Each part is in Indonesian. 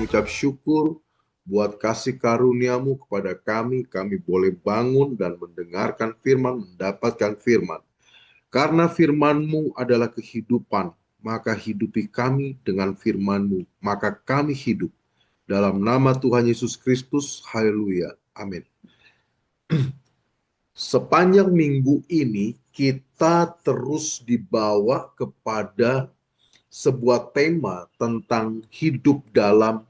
mengucap syukur buat kasih karuniamu kepada kami. Kami boleh bangun dan mendengarkan firman, mendapatkan firman. Karena firman-Mu adalah kehidupan, maka hidupi kami dengan firman-Mu, maka kami hidup. Dalam nama Tuhan Yesus Kristus, haleluya, amin. Sepanjang minggu ini, kita terus dibawa kepada sebuah tema tentang hidup dalam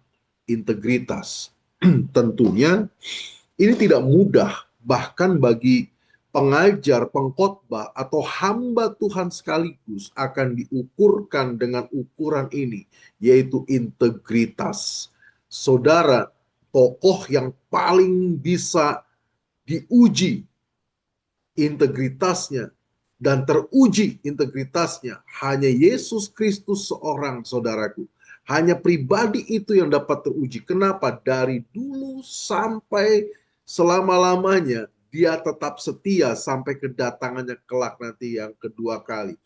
integritas. Tentunya ini tidak mudah, bahkan bagi pengajar, pengkhotbah, atau hamba Tuhan sekaligus akan diukurkan dengan ukuran ini, yaitu integritas. Saudara, tokoh yang paling bisa diuji integritasnya dan teruji integritasnya hanya Yesus Kristus seorang, saudaraku. Hanya pribadi itu yang dapat teruji. Kenapa? Dari dulu sampai selama-lamanya dia tetap setia sampai kedatangannya kelak nanti yang kedua kali.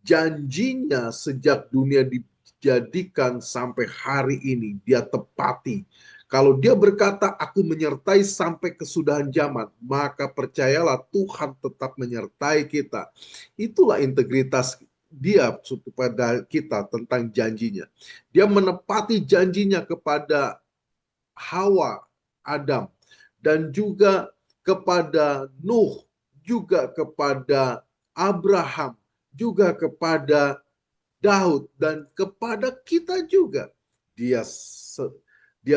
Janjinya sejak dunia dijadikan sampai hari ini dia tepati. Kalau dia berkata, aku menyertai sampai kesudahan zaman, maka percayalah Tuhan tetap menyertai kita. Itulah integritas dia kepada kita tentang janjinya. Dia menepati janjinya kepada Hawa, Adam, dan juga kepada Nuh, juga kepada Abraham, juga kepada Daud, dan kepada kita juga. Dia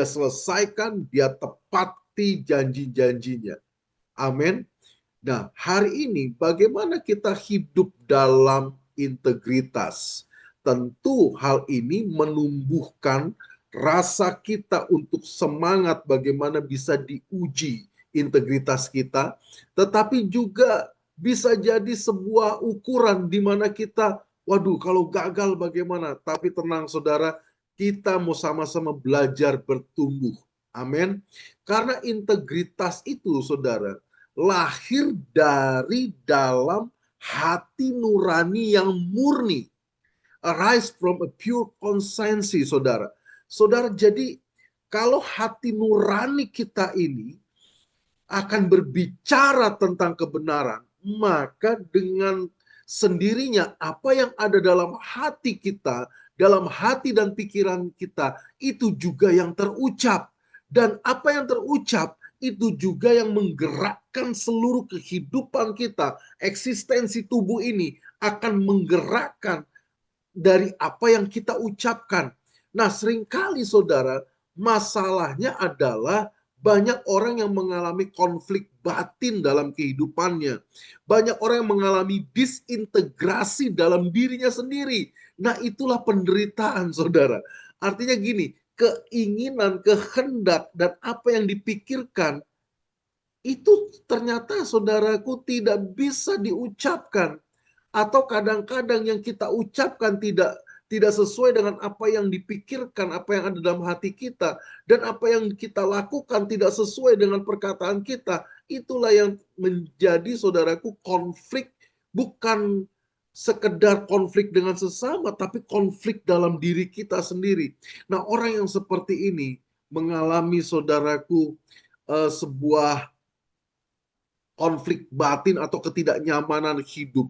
selesaikan, dia tepati janji-janjinya. Amin. Nah, hari ini bagaimana kita hidup dalam integritas? Tentu hal ini menumbuhkan rasa kita untuk semangat bagaimana bisa diuji integritas kita, tetapi juga bisa jadi sebuah ukuran di mana kita, waduh, kalau gagal bagaimana? Tapi tenang saudara, kita mau sama-sama belajar bertumbuh. Amin. Karena integritas itu, saudara, lahir dari dalam hati nurani yang murni. Arise from a pure conscience, saudara. Saudara, jadi kalau hati nurani kita ini akan berbicara tentang kebenaran, maka dengan sendirinya apa yang ada dalam hati kita, dalam hati dan pikiran kita, itu juga yang terucap. Dan apa yang terucap, itu juga yang menggerakkan seluruh kehidupan kita. Eksistensi tubuh ini akan menggerakkan dari apa yang kita ucapkan. Nah, seringkali saudara, masalahnya adalah banyak orang yang mengalami konflik batin dalam kehidupannya. Banyak orang yang mengalami disintegrasi dalam dirinya sendiri. Nah, itulah penderitaan, saudara. Artinya gini, keinginan, kehendak, dan apa yang dipikirkan, itu ternyata, saudaraku, tidak bisa diucapkan. Atau kadang-kadang yang kita ucapkan tidak sesuai dengan apa yang dipikirkan, apa yang ada dalam hati kita, dan apa yang kita lakukan tidak sesuai dengan perkataan kita. Itulah yang menjadi, saudaraku, konflik, bukan sekedar konflik dengan sesama, tapi konflik dalam diri kita sendiri. Nah, orang yang seperti ini mengalami, saudaraku, sebuah konflik batin atau ketidaknyamanan hidup.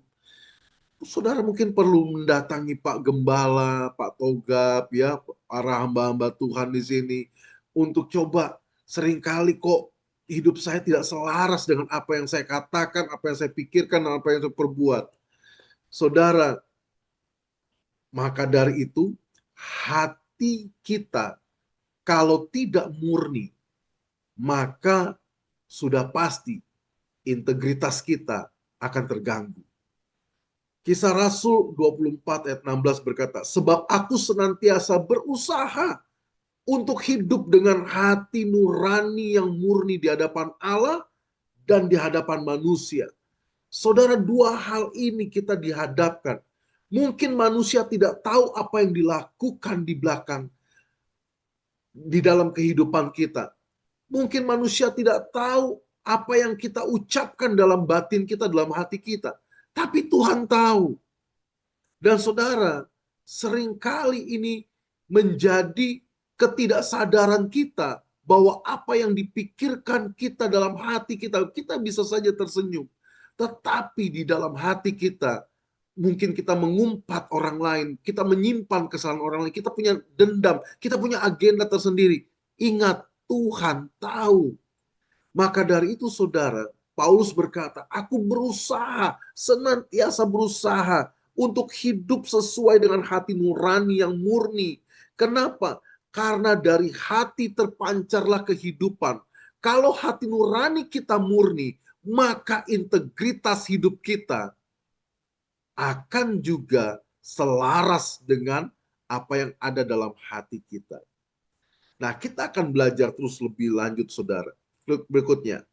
Saudara mungkin perlu mendatangi Pak Gembala, Pak Togab, ya, para hamba-hamba Tuhan di sini untuk coba, seringkali kok hidup saya tidak selaras dengan apa yang saya katakan, apa yang saya pikirkan, dan apa yang saya perbuat. Saudara, maka dari itu hati kita kalau tidak murni, maka sudah pasti integritas kita akan terganggu. Kisah Rasul 24 ayat 16 berkata, sebab aku senantiasa berusaha untuk hidup dengan hati nurani yang murni di hadapan Allah dan di hadapan manusia. Saudara, dua hal ini kita dihadapkan. Mungkin manusia tidak tahu apa yang dilakukan di belakang, di dalam kehidupan kita. Mungkin manusia tidak tahu apa yang kita ucapkan dalam batin kita, dalam hati kita. Tapi Tuhan tahu. Dan saudara, seringkali ini menjadi Ketidaksadaran kita bahwa apa yang dipikirkan kita dalam hati kita, kita bisa saja tersenyum. Tetapi di dalam hati kita, mungkin kita mengumpat orang lain, kita menyimpan kesalahan orang lain, kita punya dendam, kita punya agenda tersendiri. Ingat, Tuhan tahu. Maka dari itu saudara, Paulus berkata, aku berusaha, senantiasa berusaha untuk hidup sesuai dengan hati nurani yang murni. Kenapa? Karena dari hati terpancarlah kehidupan. Kalau hati nurani kita murni, maka integritas hidup kita akan juga selaras dengan apa yang ada dalam hati kita. Nah, kita akan belajar terus lebih lanjut, saudara. Berikutnya,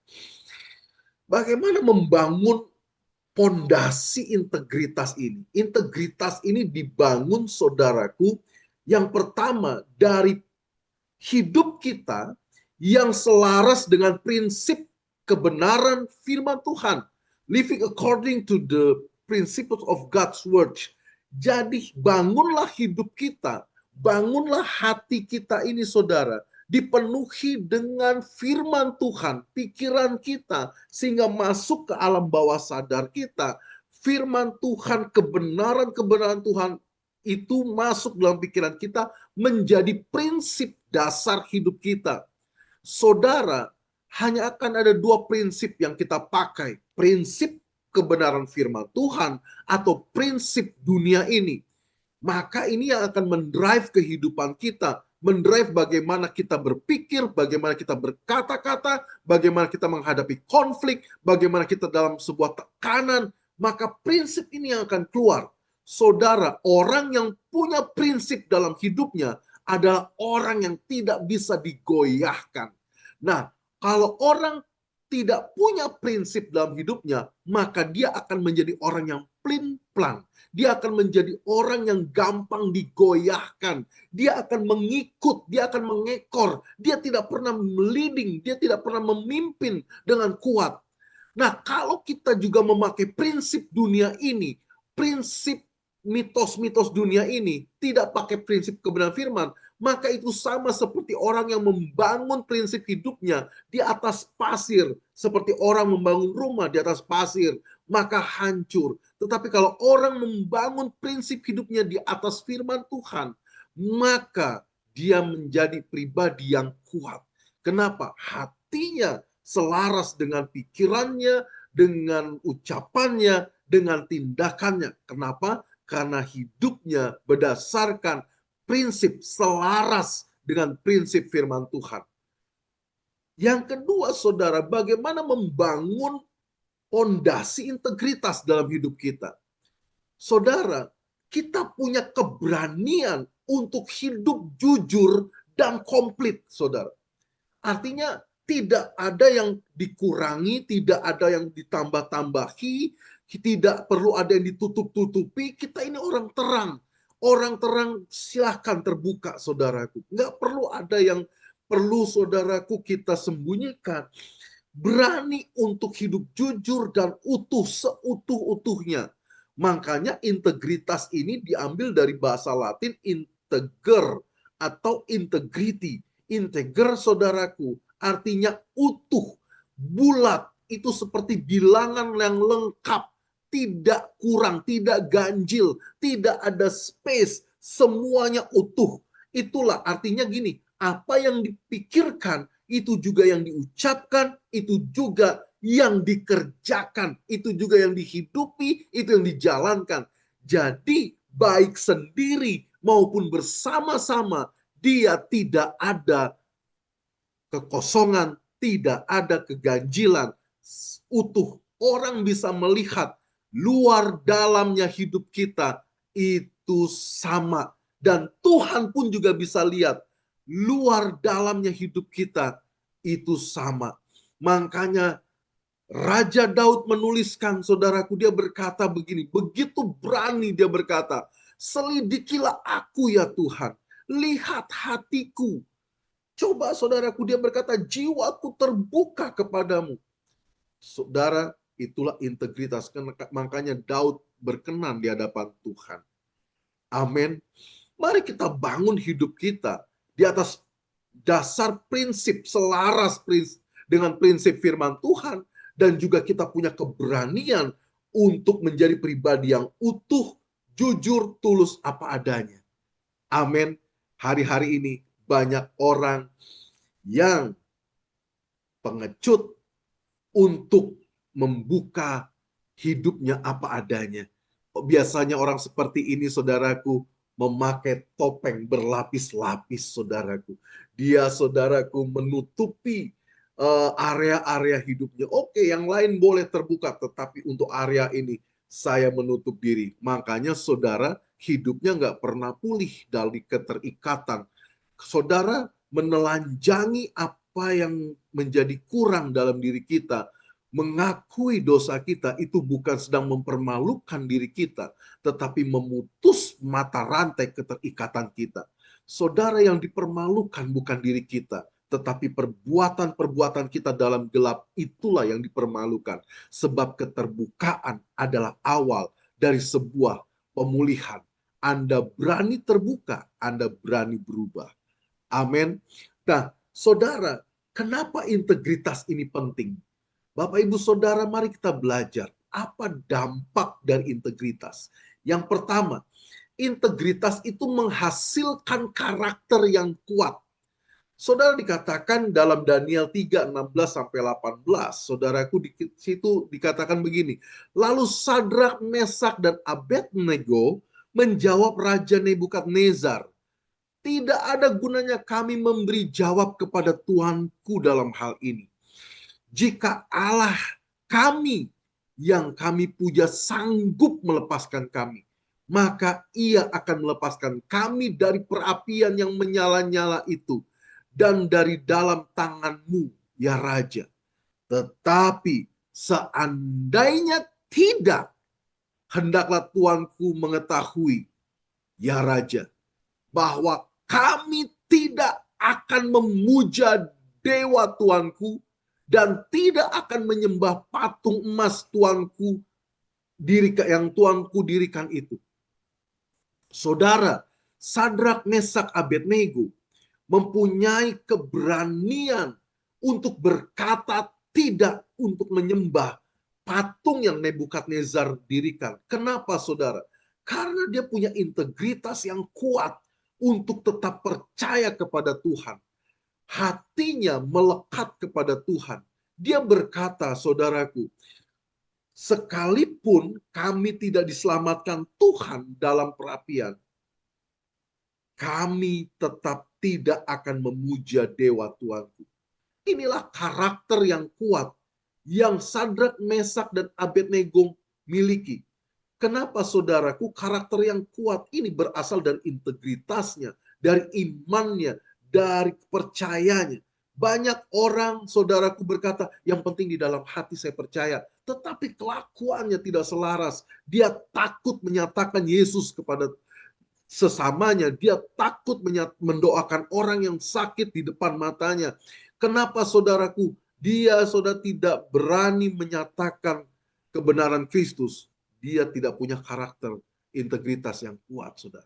bagaimana membangun pondasi integritas ini? Integritas ini dibangun, saudaraku, yang pertama dari hidup kita yang selaras dengan prinsip kebenaran firman Tuhan. Living according to the principles of God's word. Jadi bangunlah hidup kita, bangunlah hati kita ini saudara, dipenuhi dengan firman Tuhan, pikiran kita, sehingga masuk ke alam bawah sadar kita. Firman Tuhan, kebenaran-kebenaran Tuhan itu masuk dalam pikiran kita, menjadi prinsip dasar hidup kita. Saudara, hanya akan ada dua prinsip yang kita pakai. Prinsip kebenaran firman Tuhan atau prinsip dunia ini. Maka ini yang akan mendrive kehidupan kita. Mendrive bagaimana kita berpikir, bagaimana kita berkata-kata, bagaimana kita menghadapi konflik, bagaimana kita dalam sebuah tekanan. Maka prinsip ini yang akan keluar. Saudara, orang yang punya prinsip dalam hidupnya adalah orang yang tidak bisa digoyahkan. Nah, kalau orang tidak punya prinsip dalam hidupnya, maka dia akan menjadi orang yang plin-plan. Dia akan menjadi orang yang gampang digoyahkan. Dia akan mengikut, dia akan mengekor. Dia tidak pernah leading, dia tidak pernah memimpin dengan kuat. Nah, kalau kita juga memakai prinsip dunia ini, prinsip mitos-mitos dunia ini, tidak pakai prinsip kebenaran firman, maka itu sama seperti orang yang membangun prinsip hidupnya di atas pasir. Seperti orang membangun rumah di atas pasir, maka hancur. Tetapi kalau orang membangun prinsip hidupnya di atas firman Tuhan, maka dia menjadi pribadi yang kuat. Kenapa? Hatinya selaras dengan pikirannya, dengan ucapannya, dengan tindakannya. Kenapa? Karena hidupnya berdasarkan prinsip selaras dengan prinsip firman Tuhan. Yang kedua, saudara, bagaimana membangun pondasi integritas dalam hidup kita. Saudara, kita punya keberanian untuk hidup jujur dan komplit, saudara. Artinya tidak ada yang dikurangi, tidak ada yang ditambah-tambahi, tidak perlu ada yang ditutup-tutupi. Kita ini orang terang. Orang terang silahkan terbuka, saudaraku. Nggak perlu ada yang perlu, saudaraku, kita sembunyikan. Berani untuk hidup jujur dan utuh, seutuh-utuhnya. Makanya integritas ini diambil dari bahasa Latin integer atau integrity. Integer, saudaraku, artinya utuh, bulat. Itu seperti bilangan yang lengkap, tidak kurang, tidak ganjil, tidak ada space, semuanya utuh. Itulah artinya gini, apa yang dipikirkan, itu juga yang diucapkan, itu juga yang dikerjakan, itu juga yang dihidupi, itu yang dijalankan. Jadi baik sendiri maupun bersama-sama, dia tidak ada kekosongan, tidak ada keganjilan, utuh. Orang bisa melihat luar dalamnya hidup kita itu sama. Dan Tuhan pun juga bisa lihat luar dalamnya hidup kita itu sama. Makanya Raja Daud menuliskan, saudaraku, dia berkata begini, begitu berani dia berkata, selidikilah aku ya Tuhan, lihat hatiku. Coba, saudaraku, dia berkata, jiwaku terbuka kepadamu. Saudara, itulah integritas. Makanya Daud berkenan di hadapan Tuhan. Amin. Mari kita bangun hidup kita di atas dasar prinsip selaras dengan prinsip firman Tuhan, dan juga kita punya keberanian untuk menjadi pribadi yang utuh, jujur, tulus apa adanya. Amin. Hari-hari ini banyak orang yang pengecut untuk membuka hidupnya apa adanya. Biasanya orang seperti ini, saudaraku, memakai topeng berlapis-lapis, saudaraku. Dia, saudaraku, menutupi area-area hidupnya. Oke, yang lain boleh terbuka, tetapi untuk area ini saya menutup diri. Makanya saudara hidupnya nggak pernah pulih dari keterikatan. Saudara menelanjangi apa yang menjadi kurang dalam diri kita. Mengakui dosa kita itu bukan sedang mempermalukan diri kita, tetapi memutus mata rantai keterikatan kita. Saudara, yang dipermalukan bukan diri kita, tetapi perbuatan-perbuatan kita dalam gelap itulah yang dipermalukan. Sebab keterbukaan adalah awal dari sebuah pemulihan. Anda berani terbuka, Anda berani berubah. Amin. Nah, saudara, kenapa integritas ini penting? Bapak, Ibu, Saudara, mari kita belajar apa dampak dari integritas. Yang pertama, integritas itu menghasilkan karakter yang kuat. Saudara, dikatakan dalam Daniel 3:16-18, saudaraku, di situ dikatakan begini. Lalu Sadrak, Mesak, dan Abednego menjawab Raja Nebukadnezar, tidak ada gunanya kami memberi jawab kepada Tuanku dalam hal ini. Jika Allah kami yang kami puja sanggup melepaskan kami, maka ia akan melepaskan kami dari perapian yang menyala-nyala itu dan dari dalam tanganmu, ya Raja. Tetapi seandainya tidak, hendaklah Tuanku mengetahui, ya Raja, bahwa kami tidak akan memuja dewa Tuanku dan tidak akan menyembah patung emas Tuanku yang Tuanku dirikan itu. Saudara, Sadrak, Mesak, Abednego mempunyai keberanian untuk berkata tidak untuk menyembah patung yang Nebukadnezar dirikan. Kenapa, saudara? Karena dia punya integritas yang kuat untuk tetap percaya kepada Tuhan. Hatinya melekat kepada Tuhan. Dia berkata, saudaraku, sekalipun kami tidak diselamatkan Tuhan dalam perapian, kami tetap tidak akan memuja dewa Tuanku. Inilah karakter yang kuat yang Sadrak, Mesak, dan Abednego miliki. Kenapa, saudaraku? Karakter yang kuat ini berasal dari integritasnya, dari imannya, dari kepercayaannya. Banyak orang, saudaraku, berkata, yang penting di dalam hati saya percaya. Tetapi kelakuannya tidak selaras. Dia takut menyatakan Yesus kepada sesamanya. Dia takut mendoakan orang yang sakit di depan matanya. Kenapa, saudaraku? Dia, saudara, tidak berani menyatakan kebenaran Kristus. Dia tidak punya karakter integritas yang kuat, saudara.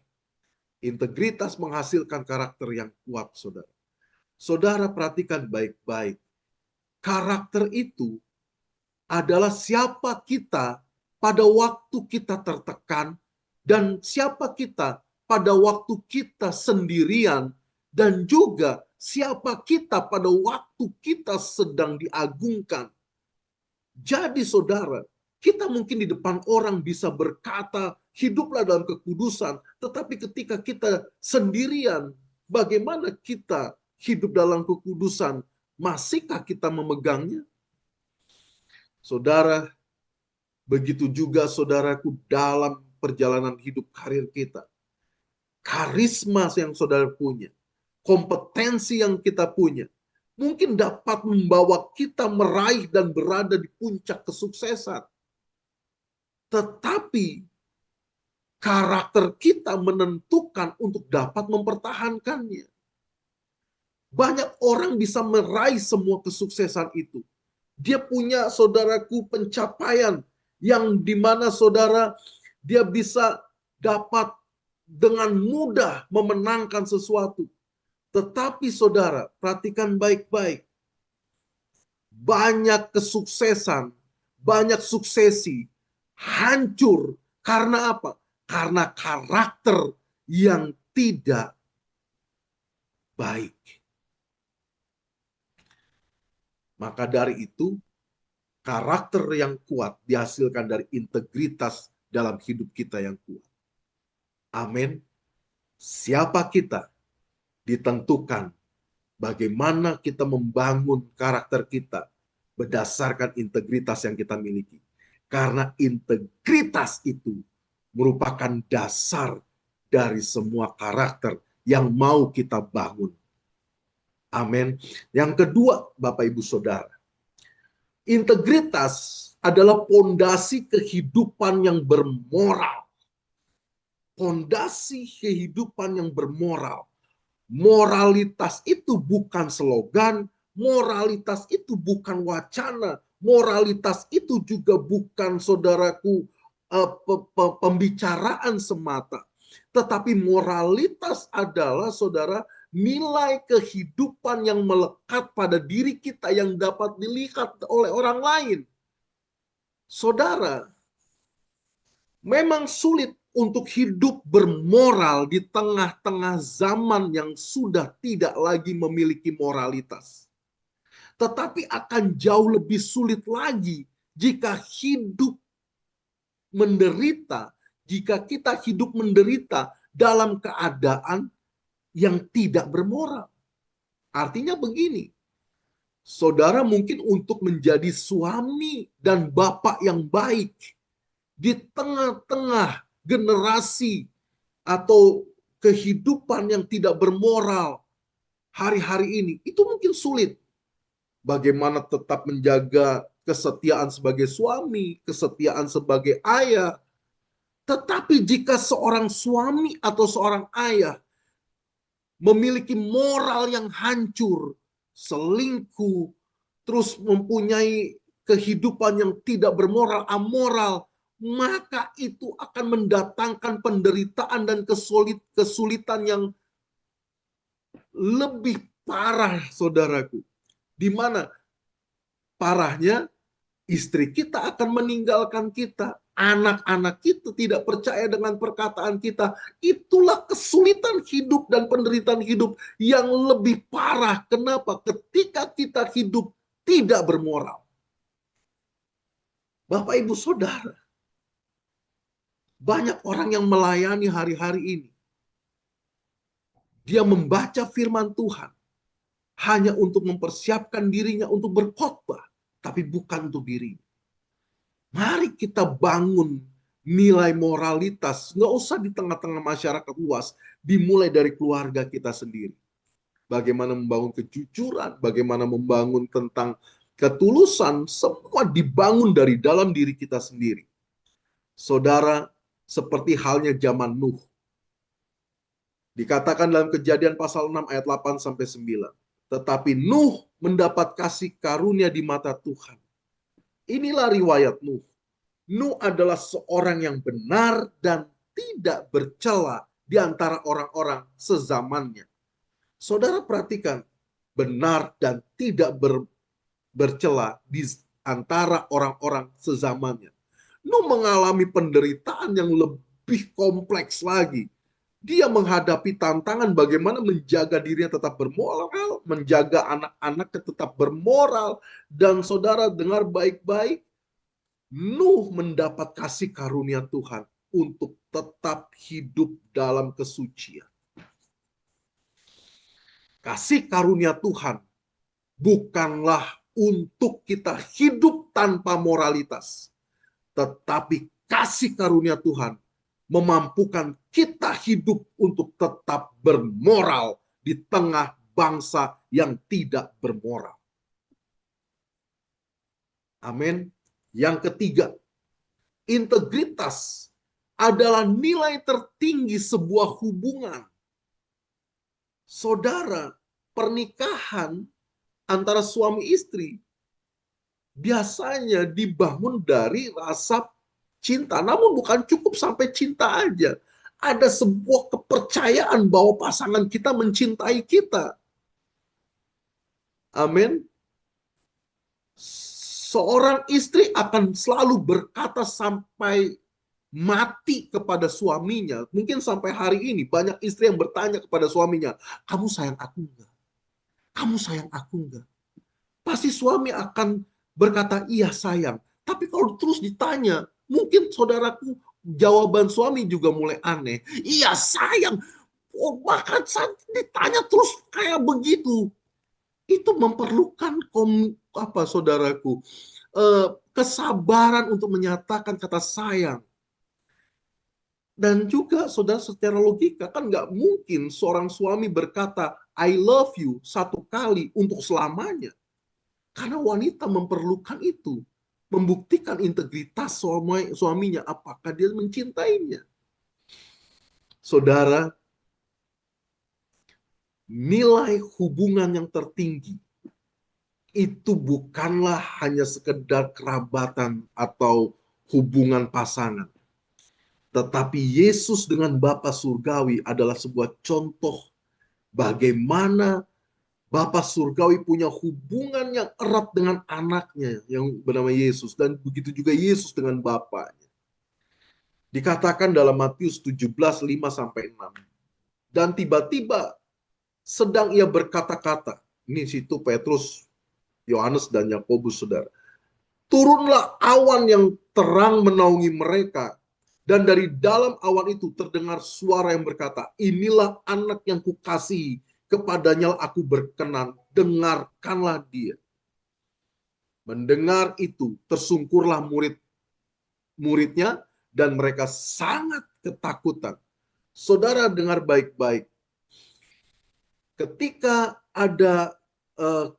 Integritas menghasilkan karakter yang kuat, saudara. Saudara, perhatikan baik-baik. Karakter itu adalah siapa kita pada waktu kita tertekan dan siapa kita pada waktu kita sendirian, dan juga siapa kita pada waktu kita sedang diagungkan. Jadi, saudara, kita mungkin di depan orang bisa berkata, hiduplah dalam kekudusan. Tetapi ketika kita sendirian, bagaimana kita hidup dalam kekudusan? Masihkah kita memegangnya? Saudara, begitu juga, saudaraku, dalam perjalanan hidup karir kita. Karisma yang saudara punya, kompetensi yang kita punya, mungkin dapat membawa kita meraih dan berada di puncak kesuksesan. Tetapi karakter kita menentukan untuk dapat mempertahankannya. Banyak orang bisa meraih semua kesuksesan itu. Dia punya, saudaraku, pencapaian yang dimana, saudara, dia bisa dapat dengan mudah memenangkan sesuatu. Tetapi saudara, perhatikan baik-baik. Banyak kesuksesan, banyak suksesi hancur karena apa? Karena karakter yang tidak baik. Maka dari itu, karakter yang kuat dihasilkan dari integritas dalam hidup kita yang kuat. Amin. Siapa kita ditentukan bagaimana kita membangun karakter kita berdasarkan integritas yang kita miliki. Karena integritas itu merupakan dasar dari semua karakter yang mau kita bangun. Amin. Yang kedua, Bapak Ibu Saudara, integritas adalah pondasi kehidupan yang bermoral. Pondasi kehidupan yang bermoral. Moralitas itu bukan slogan, moralitas itu bukan wacana, moralitas itu juga bukan, saudaraku, pembicaraan semata. Tetapi moralitas adalah, saudara, nilai kehidupan yang melekat pada diri kita yang dapat dilihat oleh orang lain. Saudara, memang sulit untuk hidup bermoral di tengah-tengah zaman yang sudah tidak lagi memiliki moralitas. Tetapi akan jauh lebih sulit lagi jika kita hidup menderita dalam keadaan yang tidak bermoral. Artinya begini, saudara mungkin untuk menjadi suami dan bapak yang baik di tengah-tengah generasi atau kehidupan yang tidak bermoral hari-hari ini, itu mungkin sulit. Bagaimana tetap menjaga kesetiaan sebagai suami, kesetiaan sebagai ayah. Tetapi jika seorang suami atau seorang ayah memiliki moral yang hancur, selingkuh, terus mempunyai kehidupan yang tidak bermoral, amoral, maka itu akan mendatangkan penderitaan dan kesulitan yang lebih parah, saudaraku. Di mana parahnya, istri kita akan meninggalkan kita, anak-anak kita tidak percaya dengan perkataan kita. Itulah kesulitan hidup dan penderitaan hidup yang lebih parah. Kenapa? Ketika kita hidup tidak bermoral. Bapak, Ibu, Saudara, banyak orang yang melayani hari-hari ini. Dia membaca firman Tuhan hanya untuk mempersiapkan dirinya untuk berkhotbah, tapi bukan untuk dirinya. Mari kita bangun nilai moralitas, nggak usah di tengah-tengah masyarakat luas, dimulai dari keluarga kita sendiri. Bagaimana membangun kejujuran, bagaimana membangun tentang ketulusan, semua dibangun dari dalam diri kita sendiri. Saudara, seperti halnya zaman Nuh. Dikatakan dalam Kejadian pasal 6 ayat 8-9. Tetapi Nuh mendapat kasih karunia di mata Tuhan. Inilah riwayat Nuh. Nuh adalah seorang yang benar dan tidak bercela di antara orang-orang sezamannya. Saudara perhatikan, benar dan tidak bercela di antara orang-orang sezamannya. Nuh mengalami penderitaan yang lebih kompleks lagi. Dia menghadapi tantangan bagaimana menjaga dirinya tetap bermoral, menjaga anak-anaknya tetap bermoral. Dan saudara dengar baik-baik, Nuh mendapat kasih karunia Tuhan untuk tetap hidup dalam kesucian. Kasih karunia Tuhan bukanlah untuk kita hidup tanpa moralitas, tetapi kasih karunia Tuhan memampukan kita hidup untuk tetap bermoral di tengah bangsa yang tidak bermoral. Amin. Yang ketiga, integritas adalah nilai tertinggi sebuah hubungan. Saudara, pernikahan antara suami istri biasanya dibangun dari rasa cinta. Namun bukan cukup sampai cinta aja. Ada sebuah kepercayaan bahwa pasangan kita mencintai kita. Amin. Seorang istri akan selalu berkata sampai mati kepada suaminya. Mungkin sampai hari ini banyak istri yang bertanya kepada suaminya, kamu sayang aku enggak? Kamu sayang aku enggak? Pasti suami akan berkata, iya sayang. Tapi kalau terus ditanya, mungkin saudaraku, jawaban suami juga mulai aneh. Iya sayang. Oh, bahkan saat ditanya terus kayak begitu. Itu memerlukan saudaraku, kesabaran untuk menyatakan kata sayang. Dan juga saudara, secara logika kan nggak mungkin seorang suami berkata I love you satu kali untuk selamanya. Karena wanita memerlukan itu. Membuktikan integritas suaminya. Apakah dia mencintainya. Saudara, nilai hubungan yang tertinggi itu bukanlah hanya sekedar kerabatan atau hubungan pasangan. Tetapi Yesus dengan Bapa Surgawi adalah sebuah contoh bagaimana Bapa Surgawi punya hubungan yang erat dengan anaknya yang bernama Yesus. Dan begitu juga Yesus dengan Bapaknya. Dikatakan dalam Matius 17, 5-6. Dan tiba-tiba sedang ia berkata-kata. Ini situ Petrus, Yohanes, dan Yakobus, saudara. Turunlah awan yang terang menaungi mereka. Dan dari dalam awan itu terdengar suara yang berkata, inilah anak yang kukasihi, kepadanya aku berkenan, dengarkanlah dia. Mendengar itu, tersungkurlah murid-muridnya, dan mereka sangat ketakutan. Saudara dengar baik-baik. Ketika ada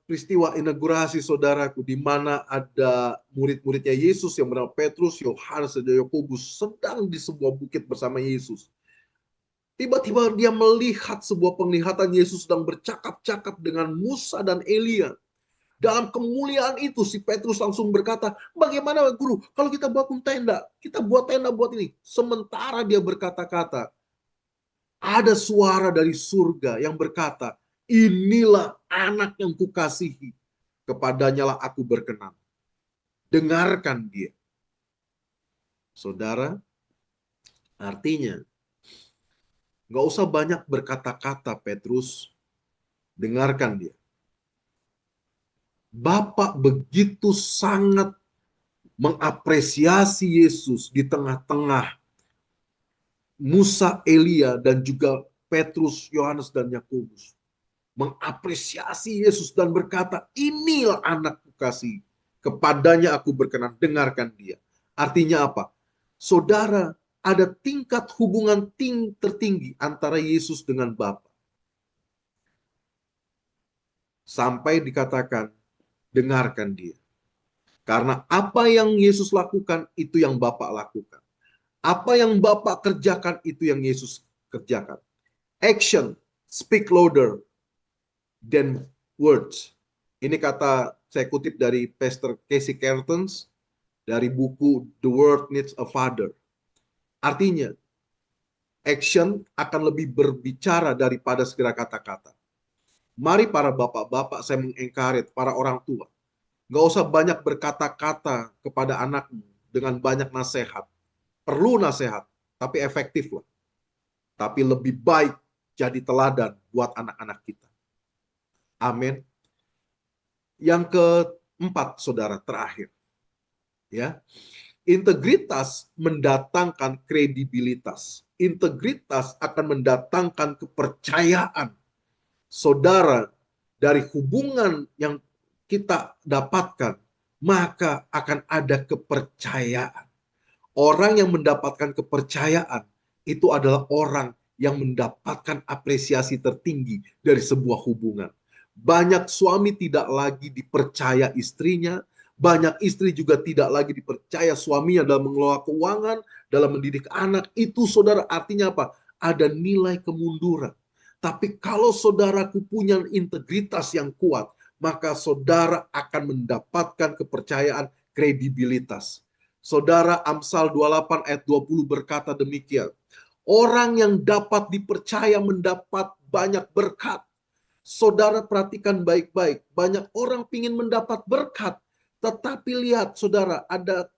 peristiwa inaugurasi, saudaraku, di mana ada murid-muridnya Yesus yang bernama Petrus, Yohanes, dan Yakobus sedang di sebuah bukit bersama Yesus. Tiba-tiba dia melihat sebuah penglihatan Yesus sedang bercakap-cakap dengan Musa dan Elia. Dalam kemuliaan itu si Petrus langsung berkata, bagaimana guru kalau kita bangun tenda? Kita buat tenda buat ini. Sementara dia berkata-kata, ada suara dari surga yang berkata, inilah anak yang kukasihi, kepadanya lah aku berkenan. Dengarkan dia. Saudara, artinya nggak usah banyak berkata-kata Petrus, dengarkan dia. Bapak begitu sangat mengapresiasi Yesus di tengah-tengah Musa, Elia, dan juga Petrus, Yohanes, dan Yakobus. Mengapresiasi Yesus dan berkata, inilah anakku kasih, kepadanya aku berkenan, dengarkan dia. Artinya apa? Saudara, ada tingkat hubungan tertinggi antara Yesus dengan Bapa. Sampai dikatakan, dengarkan dia. Karena apa yang Yesus lakukan, itu yang Bapa lakukan. Apa yang Bapa kerjakan, itu yang Yesus kerjakan. Action speak louder than words. Ini kata saya kutip dari Pastor Casey Cartons dari buku The World Needs a Father. Artinya, action akan lebih berbicara daripada segala kata-kata. Mari para bapak-bapak, saya mengencourage para orang tua. Nggak usah banyak berkata-kata kepada anakmu dengan banyak nasihat. Perlu nasihat, tapi efektif lah. Tapi lebih baik jadi teladan buat anak-anak kita. Amin. Yang keempat, saudara, terakhir. Ya. Integritas mendatangkan kredibilitas. Integritas akan mendatangkan kepercayaan. Saudara, dari hubungan yang kita dapatkan, maka akan ada kepercayaan. Orang yang mendapatkan kepercayaan itu adalah orang yang mendapatkan apresiasi tertinggi dari sebuah hubungan. Banyak suami tidak lagi dipercaya istrinya, banyak istri juga tidak lagi dipercaya suaminya dalam mengelola keuangan, dalam mendidik anak. Itu saudara artinya apa? Ada nilai kemunduran. Tapi kalau saudaraku punya integritas yang kuat, maka saudara akan mendapatkan kepercayaan, kredibilitas. Saudara, Amsal 28 ayat 20 berkata demikian. Orang yang dapat dipercaya mendapat banyak berkat. Saudara perhatikan baik-baik. Banyak orang ingin mendapat berkat. Tetapi lihat saudara, ada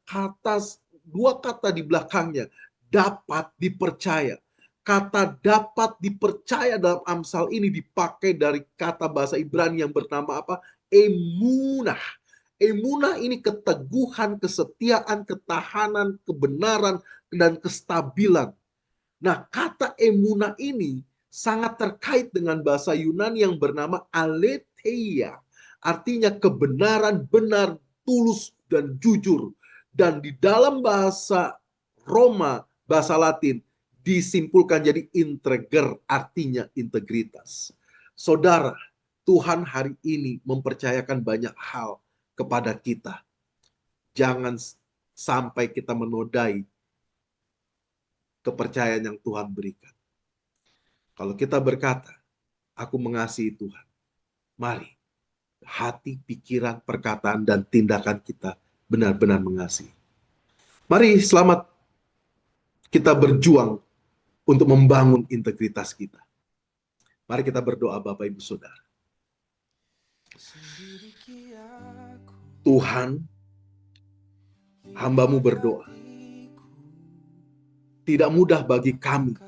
dua kata di belakangnya. Dapat dipercaya. Kata dapat dipercaya dalam Amsal ini dipakai dari kata bahasa Ibrani yang bernama apa? Emunah. Emunah ini keteguhan, kesetiaan, ketahanan, kebenaran, dan kestabilan. Nah, kata emunah ini sangat terkait dengan bahasa Yunani yang bernama aletheia. Artinya kebenaran, benar, tulus, dan jujur. Dan di dalam bahasa Roma, bahasa Latin, disimpulkan jadi integer, artinya integritas. Saudara, Tuhan hari ini mempercayakan banyak hal kepada kita. Jangan sampai kita menodai kepercayaan yang Tuhan berikan. Kalau kita berkata, aku mengasihi Tuhan, mari hati, pikiran, perkataan, dan tindakan kita benar-benar mengasihi. Mari selamat kita berjuang untuk membangun integritas kita. Mari kita berdoa Bapak Ibu Saudara. Tuhan, hamba-Mu berdoa. Tidak mudah bagi kami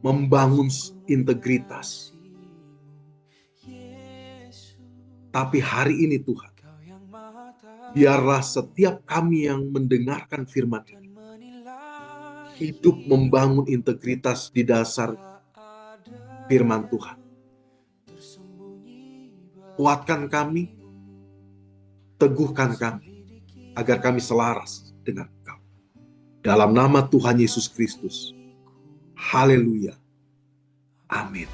membangun integritas. Tapi hari ini Tuhan, biarlah setiap kami yang mendengarkan firman ini, hidup membangun integritas di dasar firman Tuhan. Kuatkan kami, teguhkan kami, agar kami selaras dengan Engkau. Dalam nama Tuhan Yesus Kristus. Haleluya. Amin.